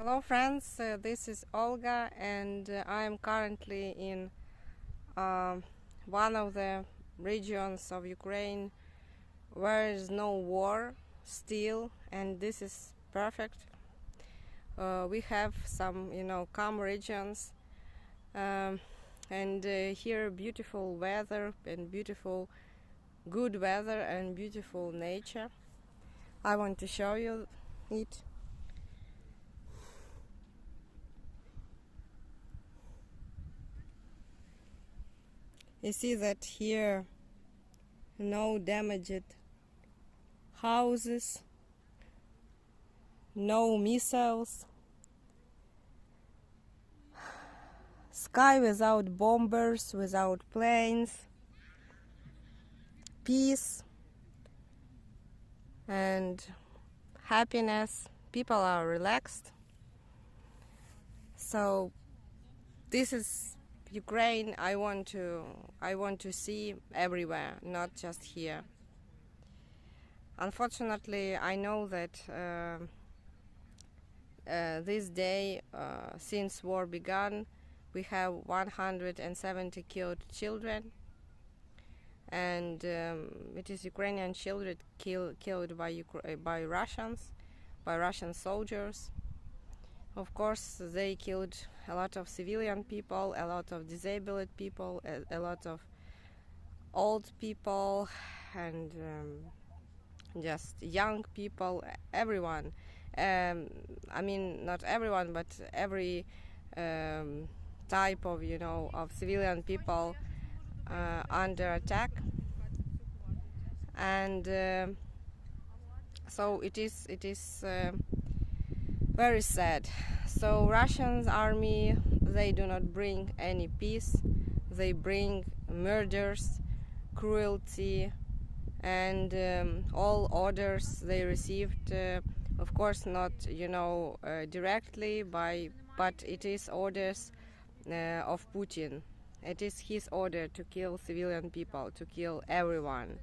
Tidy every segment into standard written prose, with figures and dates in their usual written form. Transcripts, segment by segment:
Hello friends, this is Olga and I am currently in one of the regions of Ukraine where is no war still, and this is perfect. We have some, calm regions, and here beautiful weather and good weather and beautiful nature. I want to show you it. You see that here no damaged houses, no missiles, sky without bombers, without planes, peace and happiness. People are relaxed. So this is Ukraine I want to see everywhere, not just here. Unfortunately, I know that this day, since war began, we have 170 killed children, and it is Ukrainian children killed by Russians, by Russian soldiers. Of course, they killed a lot of civilian people, a lot of disabled people, a lot of old people, and just young people, everyone. I mean, not everyone, but every type of, of civilian people under attack. And so it is very sad. So Russian army, they do not bring any peace. They bring murders, cruelty, and all orders they received, of course not directly but it is orders of Putin. It is his order to kill civilian people, to kill everyone,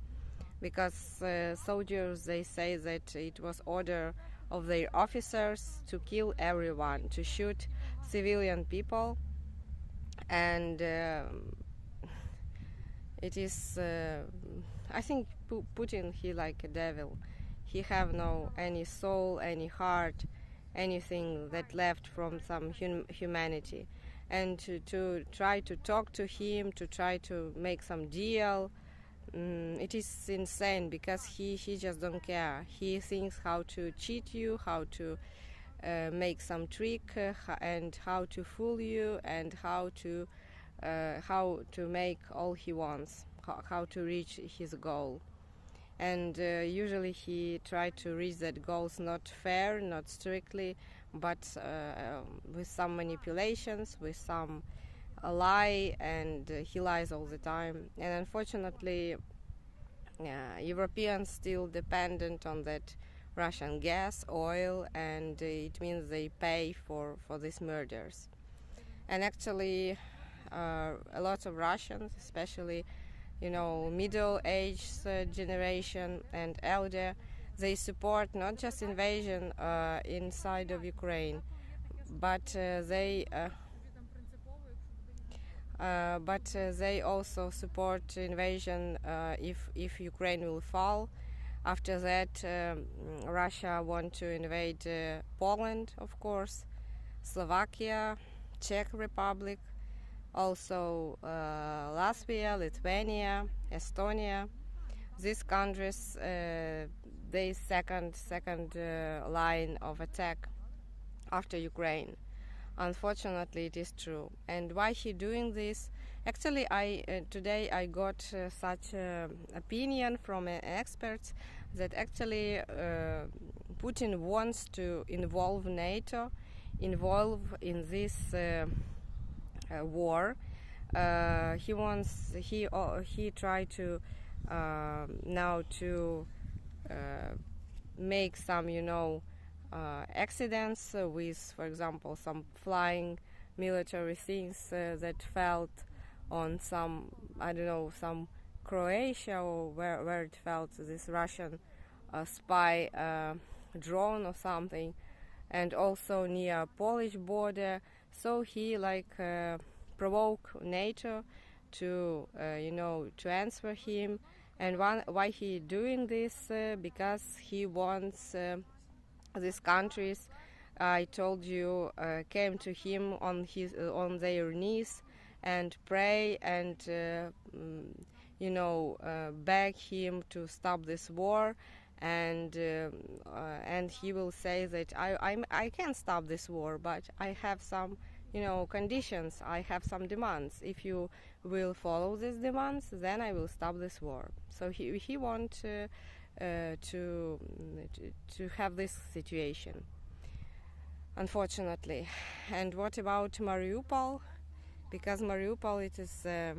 because soldiers, they say that it was order of their officers to kill everyone, to shoot civilian people. And it is I think Putin, he like a devil. He have no any soul, any heart, anything that left from some humanity. And to try to talk to him, to try to make some deal, it is insane, because he just don't care. He thinks how to cheat you, how to make some trick, and how to fool you, and how to make all he wants, how to reach his goal. And usually he tried to reach that goals not fair, not strictly, but with some manipulations, with some lie, and he lies all the time. And unfortunately, Europeans still dependent on that Russian gas, oil, and it means they pay for these murders. And actually, a lot of Russians, especially middle-aged generation and elder, they support not just invasion inside of Ukraine, but they also support invasion if Ukraine will fall. After that, Russia want to invade Poland, of course, Slovakia, Czech Republic, also Latvia, Lithuania, Estonia. These countries, they second line of attack after Ukraine. Unfortunately, it is true. And why he doing this? Actually, today I got such opinion from experts that actually Putin wants to involve NATO, involve in this war. He tried to now to make some accidents with, for example, some flying military things that fell on some, I don't know, some Croatia, or where it fell, this Russian spy drone or something. and also near Polish border. So he provoke NATO to to answer him. And why he doing this? Because he wants these countries, I told you, came to him on their knees and pray and beg him to stop this war. And he will say that I can stop this war, but I have some conditions. I have some demands. If you will follow these demands, then I will stop this war. So he want to have this situation, unfortunately. And what about Mariupol? Because Mariupol, it is a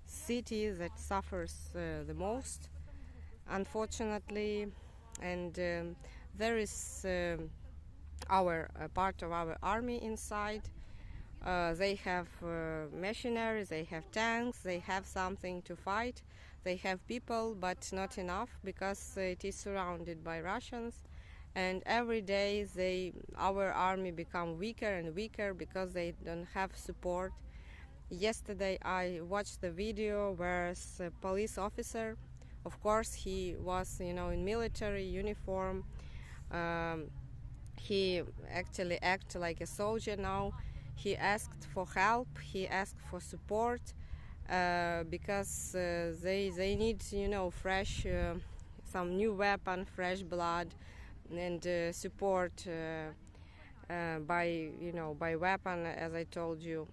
city that suffers the most, unfortunately. And there is our part of our army inside. They have machinery, they have tanks, they have something to fight, they have people, but not enough, because it is surrounded by Russians. And every day our army become weaker and weaker because they don't have support. Yesterday I watched the video where a police officer, of course he was in military uniform, he actually acted like a soldier now. He asked for help, he asked for support, because they need fresh, some new weapon, fresh blood, and support by weapon, as I told you.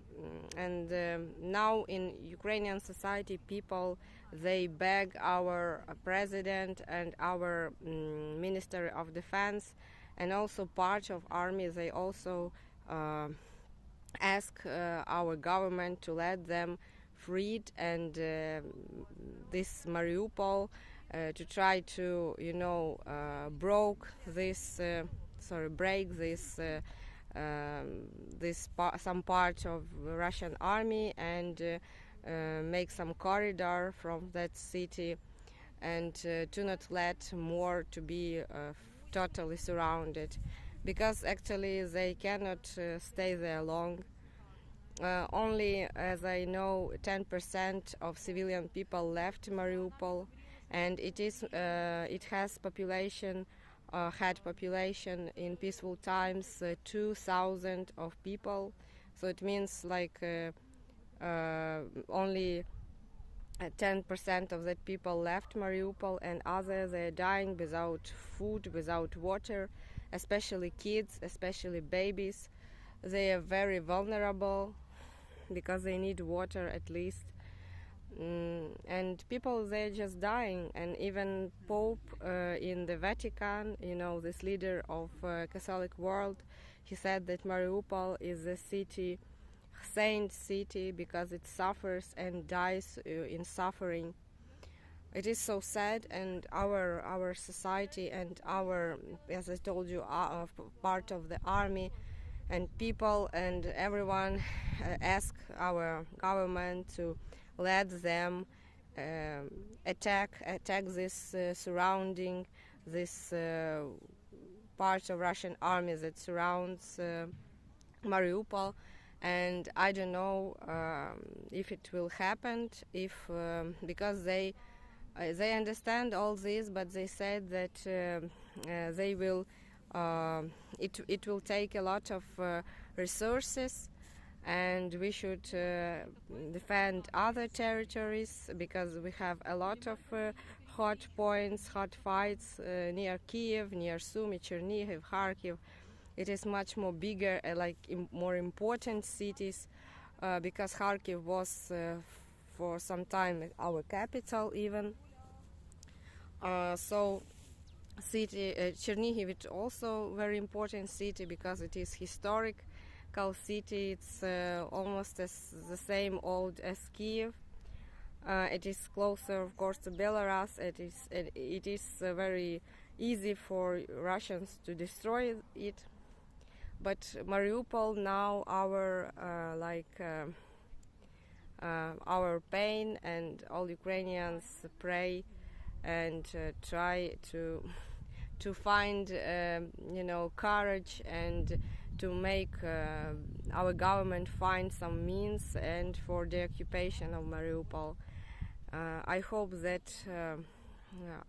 And now in Ukrainian society, people, they beg our president and our Minister of Defense, and also part of army, they also ask our government to let them freed, and this Mariupol, to try to break this some part of Russian army, and make some corridor from that city, and to not let more to be totally surrounded, because actually they cannot stay there long. Only, as I know, 10% of civilian people left Mariupol, and it has population, had population in peaceful times 2,000 of people. So it means only 10% of that people left Mariupol, and others, they're dying without food, without water, especially kids, especially babies. They are very vulnerable because they need water at least. And people, they're just dying. And even Pope in the Vatican, this leader of Catholic world, he said that Mariupol is a city, saint city, because it suffers and dies in suffering. It is so sad, and our society and our, as I told you, part of the army and people and everyone ask our government to let them attack this surrounding, this part of Russian army that surrounds Mariupol. And I don't know if it will happen, because they understand all this, but they said that they will. It will take a lot of resources, and we should defend other territories, because we have a lot of hot points, hot fights near Kiev, near Sumy, Chernihiv, Kharkiv. It is much more bigger, more important cities, because Kharkiv was for some time our capital even. So city Chernihiv is also very important city, because it is historical city. It's almost as the same old as Kiev. It is closer, of course, to Belarus. It is very easy for Russians to destroy it. But Mariupol now, our pain, and all Ukrainians pray and try to to find courage and to make our government find some means and for the occupation of Mariupol. I hope that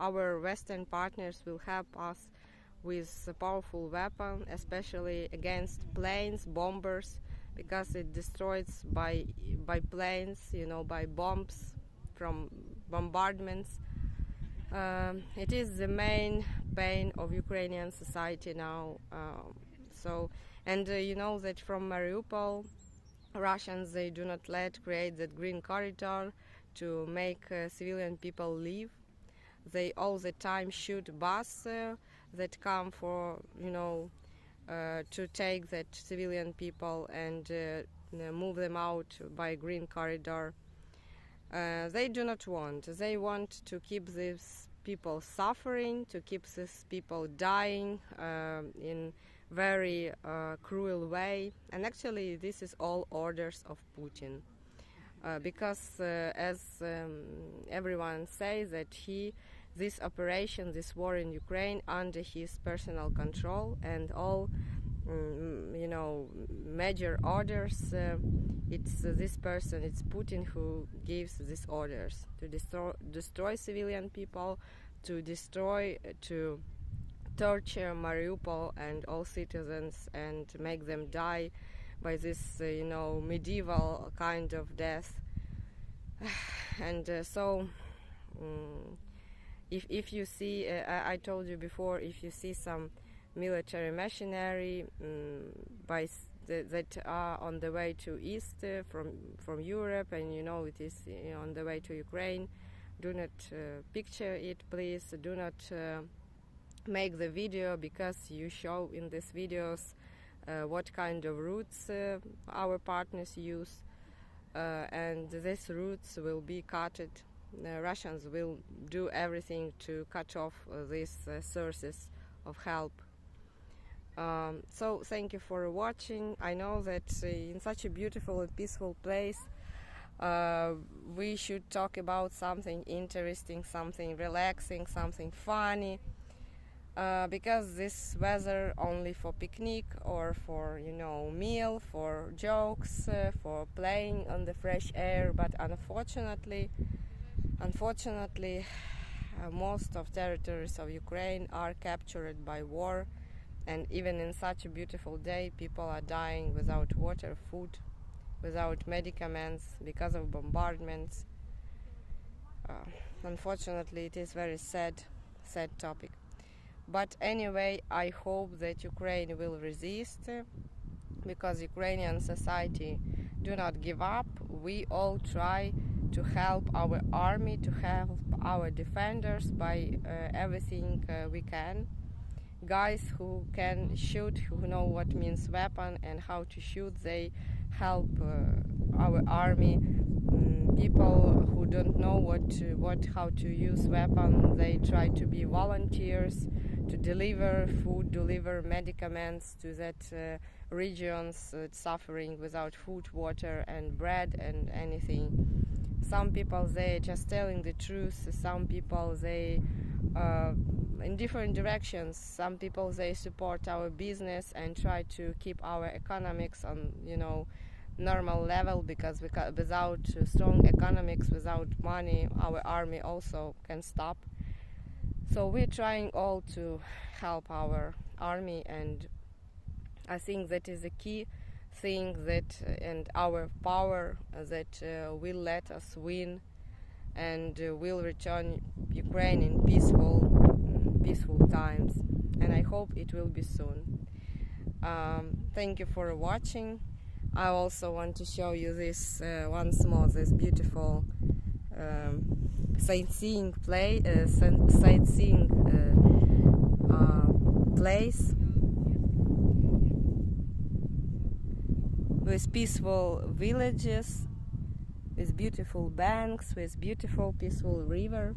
our Western partners will help us with a powerful weapon, especially against planes, bombers, because it destroys by planes, by bombs from bombardments. It is the main pain of Ukrainian society now. You know that from Mariupol, Russians, they do not create that green corridor to make civilian people leave. They all the time shoot buses that come for to take that civilian people and move them out by green corridor. They do not want. They want to keep these people suffering, to keep these people dying in very cruel way. And actually, this is all orders of Putin, because as everyone says that this operation, this war in Ukraine, under his personal control, and all major orders. It's this person, it's Putin, who gives these orders to destroy civilian people, to torture Mariupol and all citizens, and to make them die by this, medieval kind of death. And if you see, I told you before, if you see some military machinery that are on the way to east from Europe, and it is on the way to Ukraine, do not picture it, please. Do not make the video, because you show in these videos what kind of routes our partners use, and these routes will be cutted. Russians will do everything to cut off these sources of help. So thank you for watching. I know that in such a beautiful and peaceful place we should talk about something interesting, something relaxing, something funny, because this weather only for picnic or for meal, for jokes, for playing on the fresh air. But unfortunately most of territories of Ukraine are captured by war. And even in such a beautiful day, people are dying without water, food, without medicaments, because of bombardments. Unfortunately, it is very sad topic. But anyway, I hope that Ukraine will resist, because Ukrainian society do not give up. We all try to help our army, to help our defenders by everything we can. Guys who can shoot, who know what means weapon and how to shoot, they help our army. People who don't know how to use weapon, they try to be volunteers to deliver food, deliver medicaments to that regions suffering without food, water and bread and anything. Some people, they just telling the truth. Some people, they in different directions. Some people, they support our business and try to keep our economics on normal level, because without strong economics, without money, our army also can stop. So we're trying all to help our army, and I think that is a key thing that and our power that will let us win and will return Ukraine in peaceful times, and I hope it will be soon. Thank you for watching. I also want to show you this once more, this beautiful sightseeing place with peaceful villages, with beautiful banks, with beautiful peaceful river.